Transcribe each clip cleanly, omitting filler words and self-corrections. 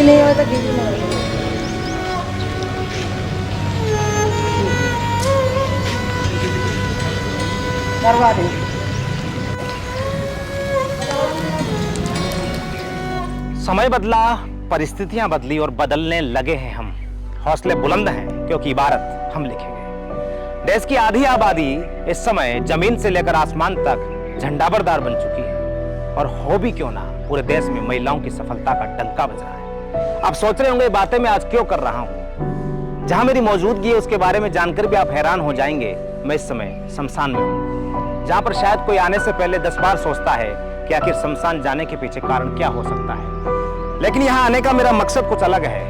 भी नहीं होता घी भी नहीं होता करवा देंगे। समय बदला, परिस्थितियां बदली और बदलने लगे हैं हम। हौसले बुलंद हैं क्योंकि इबारत हम लिखेंगे। देश की आधी आबादी इस समय जमीन से लेकर आसमान तक झंडाबरदार बन चुकी है और हो भी क्यों ना, पूरे देश में महिलाओं की सफलता का डंका बज रहा है। आप सोच रहे होंगे बातें मैं आज क्यों कर रहा हूं। जहां मेरी मौजूदगी है उसके बारे में जानकर भी आप हैरान हो जाएंगे। मैं इस समय शमशान में हूं, जहां पर शायद कोई आने से पहले 10 बार सोचता है कि आखिर शमशान जाने के पीछे कारण क्या हो सकता है। लेकिन यहाँ आने का मेरा मकसद कुछ अलग है।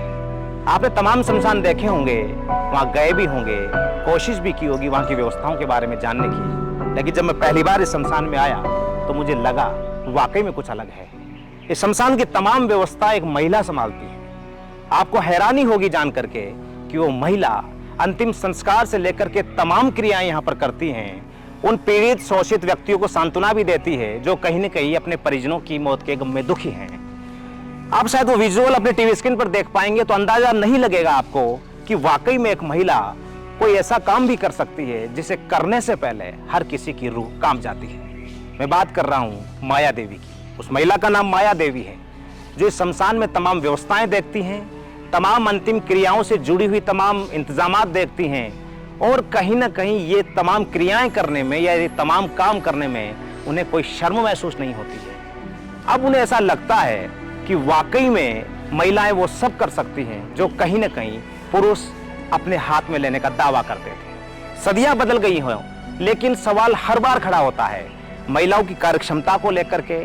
आपने तमाम शमशान देखे होंगे, वहां गए भी होंगे, कोशिश भी की होगी वहां की व्यवस्थाओं के बारे में जानने की। लेकिन जब मैं पहली बार इस शमशान में आया तो मुझे लगा वाकई में कुछ अलग है। इस शमशान की तमाम व्यवस्था एक महिला संभालती है। आपको हैरानी होगी जान करके कि वो महिला अंतिम संस्कार से लेकर के तमाम क्रियाएं यहाँ पर करती हैं। उन पीड़ित शोषित व्यक्तियों को सांत्वना भी देती है जो कहीं न कहीं अपने परिजनों की मौत के गम में दुखी हैं। आप शायद वो विजुअल अपने टीवी स्क्रीन पर देख पाएंगे तो अंदाजा नहीं लगेगा आपको कि वाकई में एक महिला कोई ऐसा काम भी कर सकती है जिसे करने से पहले हर किसी की रूह कांप जाती है। मैं बात कर रहा हूं माया देवी की। उस महिला का नाम माया देवी है जो इस शमशान में तमाम व्यवस्थाएं देखती हैं, तमाम अंतिम क्रियाओं से जुड़ी हुई तमाम इंतजामात देखती हैं और कहीं ना कहीं ये तमाम क्रियाएं करने में या ये तमाम काम करने में उन्हें कोई शर्म महसूस नहीं होती है। अब उन्हें ऐसा लगता है कि वाकई में महिलाएं वो सब कर सकती हैं जो कहीं ना कहीं पुरुष अपने हाथ में लेने का दावा करते थे। सदियां बदल गई हो, लेकिन सवाल हर बार खड़ा होता है महिलाओं की कार्यक्षमता को लेकर के,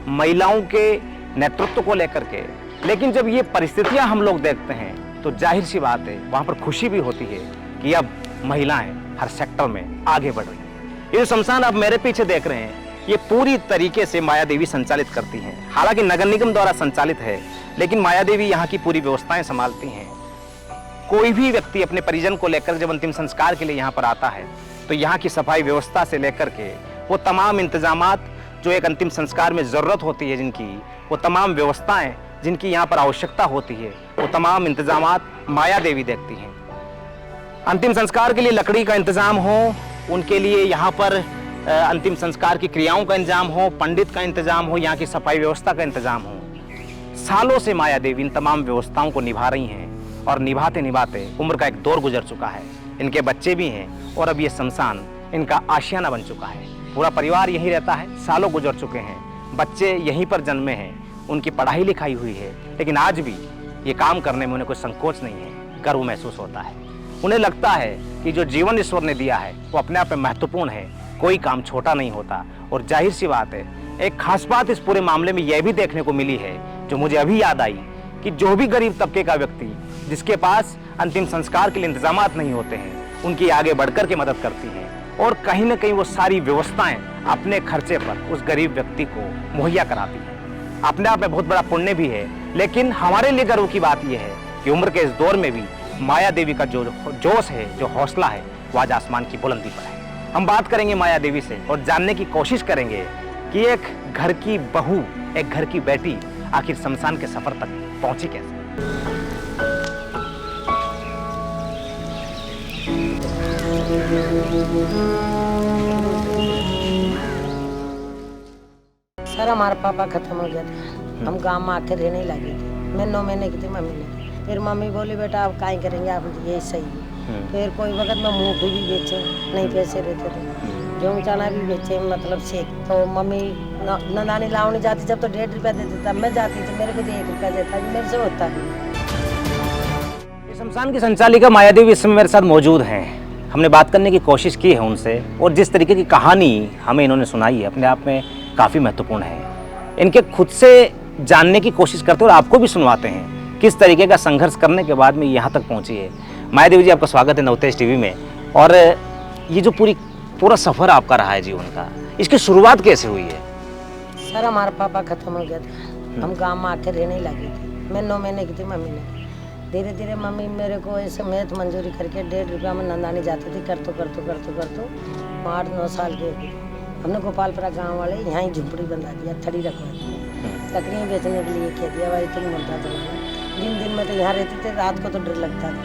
महिलाओं के नेतृत्व को लेकर के। लेकिन जब ये परिस्थितियां हम लोग देखते हैं तो जाहिर सी बात है वहां पर खुशी भी होती है कि अब महिलाएं हर सेक्टर में आगे बढ़ रही हैं। ये शमशान आप मेरे पीछे देख रहे हैं, ये पूरी तरीके से माया देवी संचालित करती हैं। हालांकि नगर निगम द्वारा संचालित है, लेकिन माया देवी यहाँ की पूरी व्यवस्थाएं संभालती हैं। कोई भी व्यक्ति अपने परिजन को लेकर जब अंतिम संस्कार के लिए यहाँ पर आता है तो यहाँ की सफाई व्यवस्था से लेकर के वो तमाम इंतजामात जो एक अंतिम संस्कार में जरूरत होती है, जिनकी वो तमाम व्यवस्थाएं जिनकी यहाँ पर आवश्यकता होती है, वो तमाम इंतजामात माया देवी देखती हैं। अंतिम संस्कार के लिए लकड़ी का इंतजाम हो, उनके लिए यहाँ पर अंतिम संस्कार की क्रियाओं का इंतजाम हो, पंडित का इंतजाम हो, यहाँ की सफाई व्यवस्था का इंतजाम हो। सालों से माया देवी इन तमाम व्यवस्थाओं को निभा रही हैं और निभाते निभाते उम्र का एक दौर गुजर चुका है। इनके बच्चे भी हैं और अब ये शमशान इनका आशियाना बन चुका है। पूरा परिवार यहीं रहता है, सालों गुजर चुके हैं, बच्चे यहीं पर जन्मे हैं, उनकी पढ़ाई लिखाई हुई है, लेकिन आज भी ये काम करने में उन्हें कोई संकोच नहीं है, गर्व महसूस होता है। उन्हें लगता है कि जो जीवन ईश्वर ने दिया है वो अपने आप में महत्वपूर्ण है, कोई काम छोटा नहीं होता। और जाहिर सी बात है, एक खास बात इस पूरे मामले में यह भी देखने को मिली है जो मुझे अभी याद आई कि जो भी गरीब तबके का व्यक्ति जिसके पास अंतिम संस्कार के लिए इंतजामात नहीं होते हैं, उनकी आगे बढ़कर के मदद करती हैं और कहीं ना कहीं वो सारी व्यवस्थाएं अपने खर्चे पर उस गरीब व्यक्ति को मुहैया कराती हैं। अपने आप में बहुत बड़ा पुण्य भी है, लेकिन हमारे लिए गर्व की बात यह है कि उम्र के इस दौर में भी माया देवी का जो जोश है, जो हौसला है, वो आज आसमान की बुलंदी पर है। हम बात करेंगे माया देवी से और जानने की कोशिश करेंगे कि एक घर की बहू, एक घर की बेटी आखिर शमशान के सफर तक पहुंची कैसे। सर हमारा पापा खत्म हो गया था, हम गांव में आके रहने लगे थे। मैं 9 महीने की थी, मम्मी ने फिर मम्मी बोली बेटा आप काहे करेंगे, आप ये सही है। फिर कोई वक्त में मूंगफली भी बेचे, नहीं पैसे रहते थे, गेहूँ चना भी बेचे, मतलब से। तो मम्मी नंदानी लावनी जाती जब तो 1.5 रुपया देते, तब मैं जाती थी, मेरे को तो 1 रुपया देता, मेरे से होता है। शमशान की संचालिका माया देवी इस समय मेरे साथ मौजूद हैं। हमने बात करने की कोशिश की है उनसे और जिस तरीके की कहानी हमें इन्होंने सुनाई है अपने आप में काफ़ी महत्वपूर्ण है। इनके खुद से जानने की कोशिश करते हैं और आपको भी सुनवाते हैं किस तरीके का संघर्ष करने के बाद में यहाँ तक पहुँची है। माया देवी जी, आपका स्वागत है नवतेज टीवी में। और ये जो पूरा सफ़र आपका रहा है जीवन का, इसकी शुरुआत कैसे हुई है? सर हमारा पापा खत्म हो गया था, हम गांव में आके रहने लगे थे। मैं 9 महीने की थी, मम्मी ने धीरे धीरे मम्मी मेरे को ऐसे मेहनत मंजूरी करके 1.5 रुपया में नंदानी जाती थी, करतो 8-9 साल के। हमने गोपालपुरा गांव वाले यहाँ ही झुंपड़ी बंधा दिया, थड़ी रखवा दी, लकड़ियाँ बेचने के लिए कह दिया भाई तुम मुद्दा चलाओ। दिन दिन में तो यहाँ रहते थे, रात को तो डर लगता था,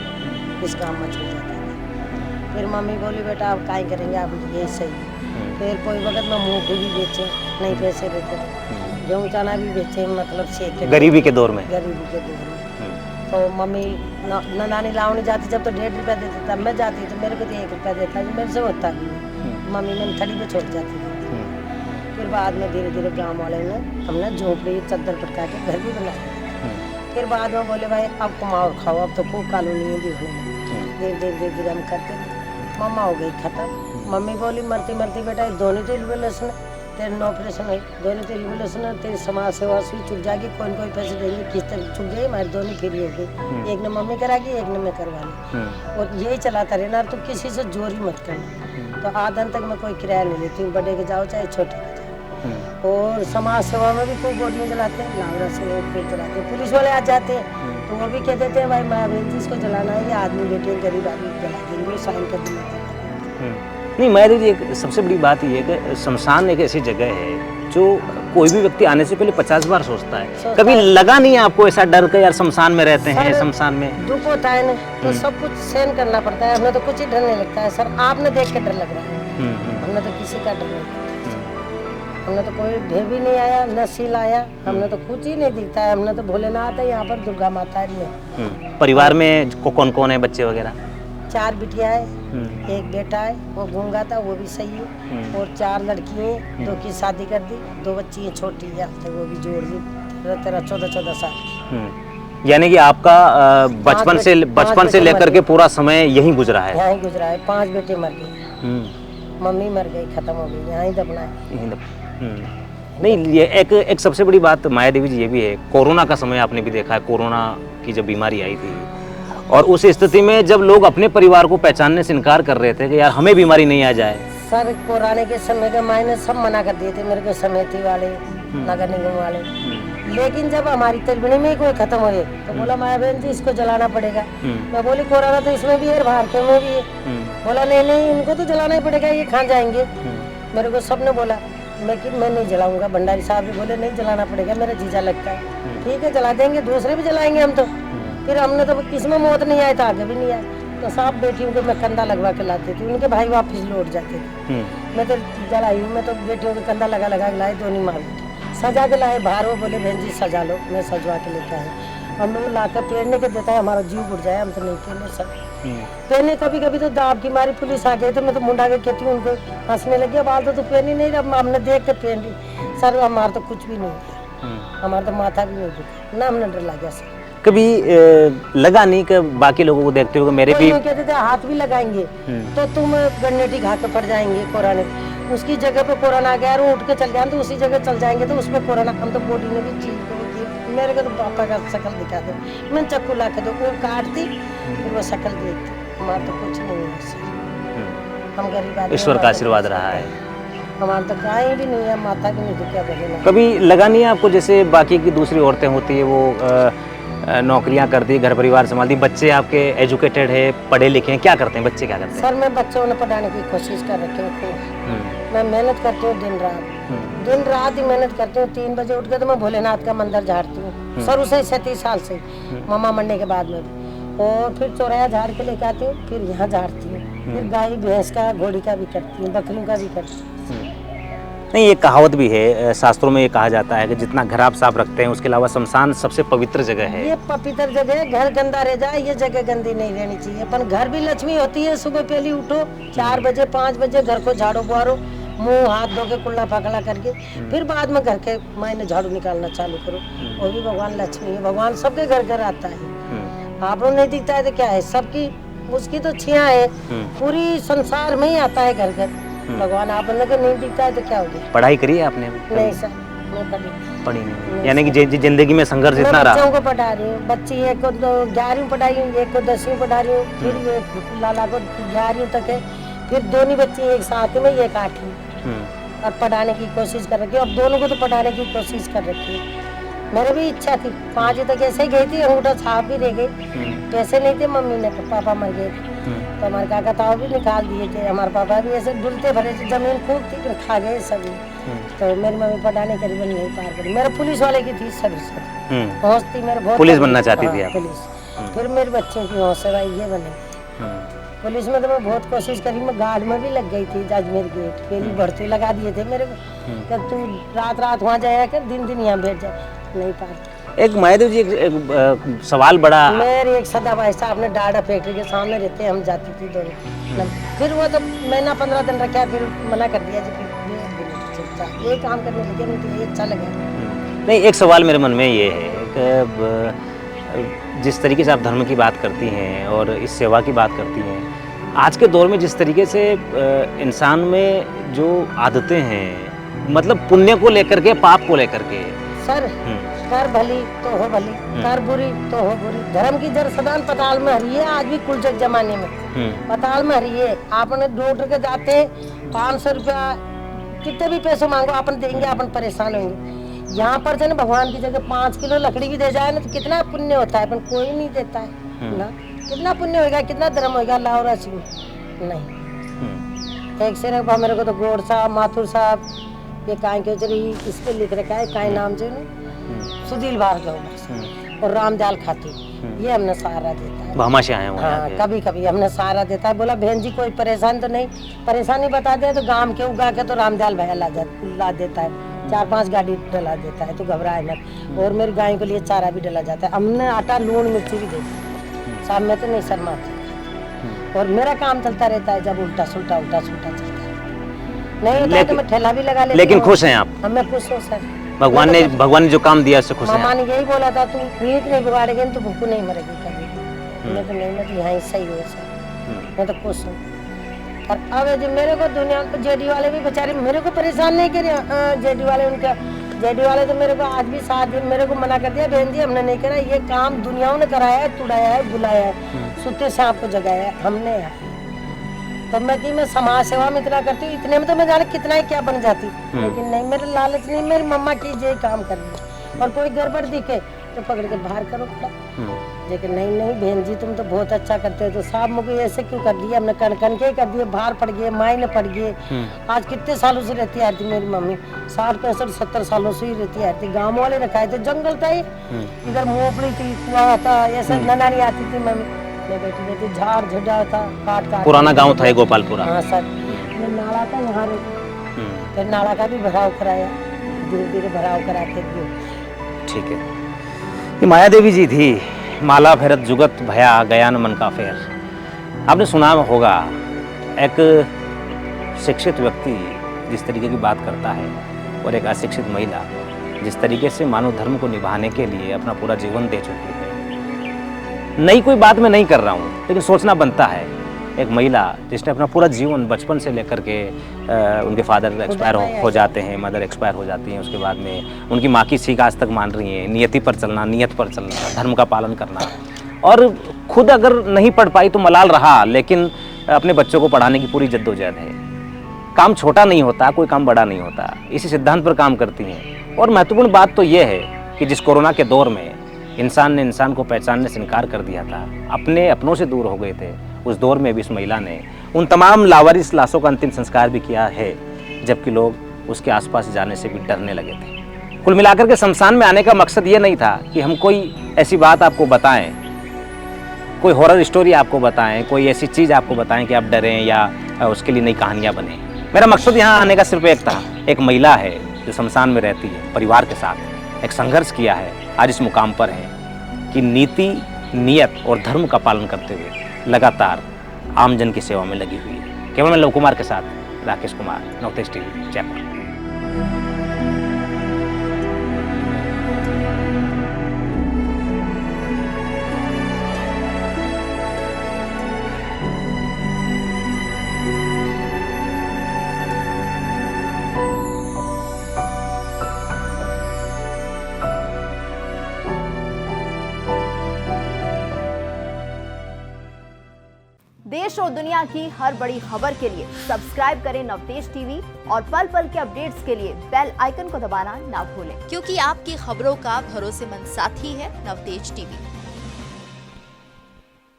इस काम में छूट जाता था। फिर मम्मी बोली बेटा अब क्या करेंगे, आप ये सही है। फिर कोई वक्त में मूंगफली भी बेचे, नहीं पैसे रहते थे, गेहूँ चना भी बेचे, मतलब सेक के गरीबी के दौर में। गरीबी के दौर में तो मम्मी न नानी लाओ नहीं जाती, जब तो 1.5 रुपया देती, तब मैं जाती तो मेरे को तो 1 रुपया देता, मेरे से होता भी नहीं। मम्मी मैंने थड़ी पे छोड़ जाती थी। फिर बाद में धीरे धीरे गांव वाले ने हमने झोंपड़ी चादर पटका के घर भी बनाया। फिर बाद में बोले भाई अब कमाओ और खाओ, अब तो खूब कॉलोनी भी होने लगी। धीरे धीरे धीरे धीरे हम करते थे। मम्मा हो गई खत्म। मम्मी बोली मरती मरती बेटा दोनों तो रिवोल्यूशन है, तेरे 9 ऑपरेशन है, दोनों तो रिवोल्यूशन है, तेरी समाज सेवा सुई चुक जाएगी, कोई पैसे देंगे, किस्त चुक जाएगी, हमारी दोनों फ्री हो गई। एक ने मम्मी करागी, एक ने मैं करवा ली, और यही चलाता रहना। तो किसी से जोरी मत करना। तो आधन तक मैं कोई किराया नहीं लेती हूँ, बड़े के जाओ चाहे छोटे के जाओ। और समाज सेवा में भी खूब बोलियाँ जलाते हैं, लावरा से वो खूब जलाते हैं। पुलिस वाले आ जाते हैं तो वो भी कह देते हैं भाई माँ बहन जी इसको जलाना है, ये आदमी बेटे गरीब आदमी जला देंगे, साइन कर देंगे। नहीं माया देवी जी, एक सबसे बड़ी बात ये है कि शमशान एक ऐसी जगह है जो कोई भी व्यक्ति आने से पहले 50 बार सोचता है। कभी लगा नहीं आपको ऐसा डर कि यार शमशान में रहते हैं, शमशान में दुख होता है ना, तो सब कुछ सहन करना पड़ता है। हमें तो कुछ ही डर नहीं लगता है सर, आपने देख के डर लग रहा है, हमने तो किसी का डर नहीं लगता। हमने तो कोई ढेर भी नहीं आया, न सील आया, हमने तो कुछ ही नहीं दिखता है। हमने तो भोलेनाथ है, यहाँ पर दुर्गा माता है। परिवार में कौन कौन है, बच्चे वगैरह? 4 बिटिया है, एक बेटा है, वो गूंगा था, वो भी सही है, और 4 लड़की हैं, 2 की शादी कर दी, 2 बच्ची हैं छोटी है, तो वो भी जोड़ दी, 14 साल। यानी कि आपका बचपन से लेकर के पूरा समय यहीं गुजरा है? यहीं गुजरा है। 5 बेटे मर गए, मम्मी मर गई, खत्म हो गई, यहाँ ही दफना है। नहीं, ये एक सबसे बड़ी बात माया देवी जी ये भी है, कोरोना का समय आपने भी देखा है, कोरोना की जब बीमारी आई थी और उस स्थिति में जब लोग अपने परिवार को पहचानने से इनकार कर रहे थे कि यार हमें बीमारी नहीं आ जाए। सर कोरोना के समय के मायने सब मना कर दिए थे, मेरे को समिति वाले, नगर निगम वाले। लेकिन जब हमारी तलबनी में कोई खत्म हो गए तो बोला माया बहन जी इसको जलाना पड़ेगा। मैं बोली कोरोना तो इसमें भी है, भारत में भी है। बोला नहीं नहीं इनको तो जलाना ही पड़ेगा, ये खा जाएंगे। मेरे को सबने बोला लेकिन मैं नहीं जलाऊंगा। भंडारी साहब भी बोले नहीं जलाना पड़ेगा, मेरा जीजा लगता है। ठीक है जला देंगे, दूसरे भी जलाएंगे हम तो। फिर हमने तो किसमें मौत नहीं आई तो आगे भी नहीं आई। तो सब बेटियों को मैं कंधा लगवा के लाती थी, उनके भाई वापस लौट जाते थे। मैं तो जलाई हूँ, मैं तो बेटियों को कंधा लगा लगा के लाई, दोनों मार सजा के लाए बाहर। वो बोले बहन जी सजा लो, मैं सजवा के लेके आई। हम लोग ला कर पेरने के देता है, हमारा जीव उड़ जाए, हम तो नहीं पेरने सब पेरने। कभी कभी तो दाब की मारी पुलिस आ गई तो मैं तो मुंडा के कहती हूँ, उनको हंसने लगी, बाल तो पेरनी नहीं, अब हमने देख के पेन ली। सर हमारा तो कुछ भी नहीं, हमारा तो माथा भी नहीं दुखा ना, हमने डर लग गया सर। कभी लगा नहीं कि बाकी लोगों को देखते हो मेरे भी कहते थे हाथ भी लगाएंगे तो तुम गन्नेटी खा के पड़ जाएंगे कोरोना, उसकी जगह पे कोरोना आ गया, उठ के चल जाए तो उसी जगह चल जाएंगे तो उसमें कोरोना। हम तो बॉडी में भी चीज मेरे को तो पापा का शक्ल दिखा दो, मैं चक्कू ला के दो, वो काटती फिर वो शक्ल देखती। हमारा तो कुछ नहीं है, हम गरीब आदमी, ईश्वर का आशीर्वाद रहा है। हमारा तो कहीं भी नहीं है, माथा भी नहीं दुखा बगैर। कभी लगा नहीं आपको जैसे बाकी की दूसरी औरतें होती है वो नौकरियां करती, घर परिवार संभालती, बच्चे आपके एजुकेटेड है, पढ़े लिखे हैं, क्या करते हैं बच्चे, क्या करते हैं? सर मैं बच्चों ने पढ़ाने की कोशिश कर रखी हूँ, मैं मेहनत करती हूँ दिन रात ही मेहनत करती हूँ। 3 बजे उठ के तो मैं भोलेनाथ का मंदिर झाड़ती हूँ, सर उसे 37 साल से मामा मरने के बाद में भी। और फिर चौराया झाड़ के लेकर आती हूँ, फिर यहाँ झाड़ती हूँ, फिर गाय भैंस का घोड़ी का भी करती हूँ, बकरियों का भी करती हूँ। नहीं, एक कहावत भी है, शास्त्रों में ये कहा जाता है कि जितना घर आप साफ रखते हैं उसके अलावा शमशान सबसे पवित्र जगह है। ये पवित्र जगह है, घर गंदा रह जाए ये जगह गंदी नहीं रहनी चाहिए। अपन घर भी लक्ष्मी होती है, सुबह पहले उठो 4 बजे 5 बजे घर को झाड़ो बुआरो, मुंह हाथ धो के कुल्ला पकड़ा करके, फिर बाद में घर के मायने झाड़ू निकालना चालू करो। वो भी भगवान लक्ष्मी है, भगवान सबके घर घर आता है। आप लोग नहीं दिखता है तो क्या है, सबकी उसकी तो छिया है, पूरी संसार में ही आता है घर घर। भगवान आप लोगों को नहीं दिखता है तो क्या हो गया? पढ़ाई करी है आपने? नहीं सर मैं पढ़ी नहीं। यानी कि जिंदगी में संघर्ष इतना रहा। बच्चों को पढ़ा रही हूँ, बच्ची एक को 11वीं पढ़ाई हूँ, एक को 10वीं पढ़ा रही हूँ, फिर लाला को 11वीं तक है, फिर दोनों बच्ची एक 7वीं में एक 8वीं, और पढ़ाने की कोशिश कर रखी है। अब दोनों को तो पढ़ाने की कोशिश कर रखी है। मेरी भी इच्छा थी, 5वीं तक ऐसे ही गई थी, अंगूठा छाप भी रह गई, पैसे नहीं थे, मम्मी ने पापा मर गए थे तो हमारे काका ताऊ भी निकाल दिए थे। हमारे पापा भी ऐसे डुलते भरे थे, जमीन खूब थी खा गए सभी। तो मेरी मम्मी पढ़ाने करीबन नहीं पार करी। मेरे पुलिस वाले की थी सर्विस, हौस थी मेरे बहुत। पुलिस बनना चाहती थी आप? पुलिस। फिर मेरे बच्चों की हौस है ये बने। पुलिस में तो मैं बहुत कोशिश करी, मैं गार्ड में भी लग गई थी अजमेर गेट के लिए, भर्ती लगा दिए थे मेरे को कि तू रात वहाँ जाया कर, दिन यहाँ बैठ जा, नहीं पार। एक मायादेव जी एक सवाल बड़ा, मेरे एक सदा भाई साहब ने डाडा फैक्ट्री के सामने रहते, हम जाती थी दोनों। फिर वो तो महीना 15 दिन रखा, फिर मना कर दिया जी ये काम करने लगे, मुझे ये अच्छा लगा। नहीं, एक सवाल मेरे मन में ये है कि जिस तरीके से आप धर्म की बात करती हैं और इस सेवा की बात करती हैं, आज के दौर में जिस तरीके से इंसान में जो आदतें हैं, मतलब पुण्य को लेकर के, पाप को लेकर के, सर कर भली तो हो भली, कर बुरी तो हो बुरी। धर्म की जड़ सदान पताल में हरी है, आज भी कुलचक जमाने में पताल में हरी है। आपने डॉक्टर के जाते 500 रुपया कितने भी पैसे मांगो अपन देंगे, अपन परेशान होंगे। यहाँ पर जो भगवान की जगह 5 किलो लकड़ी भी दे जाए ना तो कितना पुण्य होता है, अपन कोई नहीं देता है ना। कितना पुण्य होगा, कितना धर्म होगा अल्लाह और रसूल नहीं। एक से मेरे को तो गौड़ साहब, माथुर साहब, ये काई केचरी इसके लिख रखा है, काई नाम से सुधील भार्गव और रामदयाल खाती, ये हमने सहारा देता है। भामा से आए हैं हाँ, कभी कभी हमने सहारा देता है। बोला बहन जी कोई परेशान तो नहीं, परेशानी बता दे तो गांव के उगा के तो रामदयाल भैया ला देता है, 4-5 गाड़ी डला देता है, तो घबराए मत। और मेरी गाय के लिए चारा भी डला जाता है, हमने आटा लून मिर्ची भी देती, शाम में तो नहीं शर्माती। और मेरा काम चलता रहता है, जब उल्टा सुल्टा चलता है नहीं होता है तो मैं ठेला भी लगा लेती। लेकिन खुश हैं आप? मैं खुश हूँ सर, भगवान ने जो काम दिया उससे खुश हैं? मामा ने यही बोला था, तू नींद नहीं बिगाड़ेगी तो भूख नहीं मरेगी कभी। मैं तो नहीं, मैं तो यहाँ सही हूँ सर, मैं तो खुश हूँ। और अब जो मेरे को दुनिया को जेडी वाले भी बेचारे मेरे को परेशान नहीं करे, जेडी वाले उनका जेडी वाले तो मेरे को आज भी 7 दिन मेरे को मना कर दिया, बहन जी हमने नहीं करा, ये काम दुनियाओं ने कराया है, तुड़ाया है, बुलाया है, सुते सांप को जगाया है हमने। तो मैं समाज सेवा में इतना करती हूँ, इतने में तो मैं जाने कितना ही क्या बन जाती, लेकिन नहीं, मेरे लालच नहीं, मेरी मम्मा की ये काम कर ली। और कोई गड़बड़ दिखे तो पकड़ के बाहर करो खड़ा, लेकिन नहीं बहन जी तुम तो बहुत अच्छा करते हो, तो साहब मुझे ऐसे क्यों कर दिया, हमने कण के कर दिए, बाहर पड़ गए, मायने पड़ गए। आज कितने सालों से रहती आ रही मेरी मम्मी, 60-65-70 सालों से ही रहती आ रही। गाँव वाले रखा थे, जंगल था, इधर मोपड़ी थी, कुआं था, ऐसे ननानी आती थी मम्मी, मैं बैठी रहती, झाड़ झुड़ा था, काट पुराना गाँव था गोपालपुरा। हाँ सर, नाला था यहाँ, फिर नाला का भी भराव कराया, धीरे धीरे भराव करा के दिए। ठीक है, ये माया देवी जी थी, माला फेरत जुगत भया गया न मन का फेर। आपने सुना होगा एक शिक्षित व्यक्ति जिस तरीके की बात करता है और एक अशिक्षित महिला जिस तरीके से मानव धर्म को निभाने के लिए अपना पूरा जीवन दे चुकी है। नई कोई बात मैं नहीं कर रहा हूँ, लेकिन सोचना बनता है। एक महिला जिसने अपना पूरा जीवन बचपन से लेकर के उनके फादर एक्सपायर हो जाते हैं, मदर एक्सपायर हो जाती हैं, उसके बाद में उनकी माँ की सीख आज तक मान रही हैं, नियति पर चलना, नियत पर चलना, धर्म का पालन करना, और खुद अगर नहीं पढ़ पाई तो मलाल रहा, लेकिन अपने बच्चों को पढ़ाने की पूरी जद्दोजहद है। काम छोटा नहीं होता, कोई काम बड़ा नहीं होता, इसी सिद्धांत पर काम करती हैं। और महत्वपूर्ण बात तो ये है कि जिस कोरोना के दौर में इंसान ने इंसान को पहचानने से इनकार कर दिया था, अपने अपनों से दूर हो गए थे, उस दौर में भी इस महिला ने उन तमाम लावारिस लाशों का अंतिम संस्कार भी किया है, जबकि लोग उसके आसपास जाने से भी डरने लगे थे। कुल मिलाकर के शमशान में आने का मकसद ये नहीं था कि हम कोई ऐसी बात आपको बताएं, कोई हॉरर स्टोरी आपको बताएं, कोई ऐसी चीज़ आपको बताएं कि आप डरें या उसके लिए नई कहानियाँ बने। मेरा मकसद यहाँ आने का सिर्फ एक था, एक महिला है जो शमशान में रहती है, परिवार के साथ एक संघर्ष किया है, आज इस मुकाम पर है कि नीति, नियत और धर्म का पालन करते हुए लगातार आमजन की सेवा में लगी हुई है। केवल मैं लव कुमार के साथ राकेश कुमार, नवतेज टीवी, जयपुर। देश और दुनिया की हर बड़ी खबर के लिए सब्सक्राइब करें नवतेज टीवी और पल पल के अपडेट्स के लिए बेल आइकन को दबाना ना भूलें, क्योंकि आपकी खबरों का भरोसेमंद साथी है नवतेज टीवी।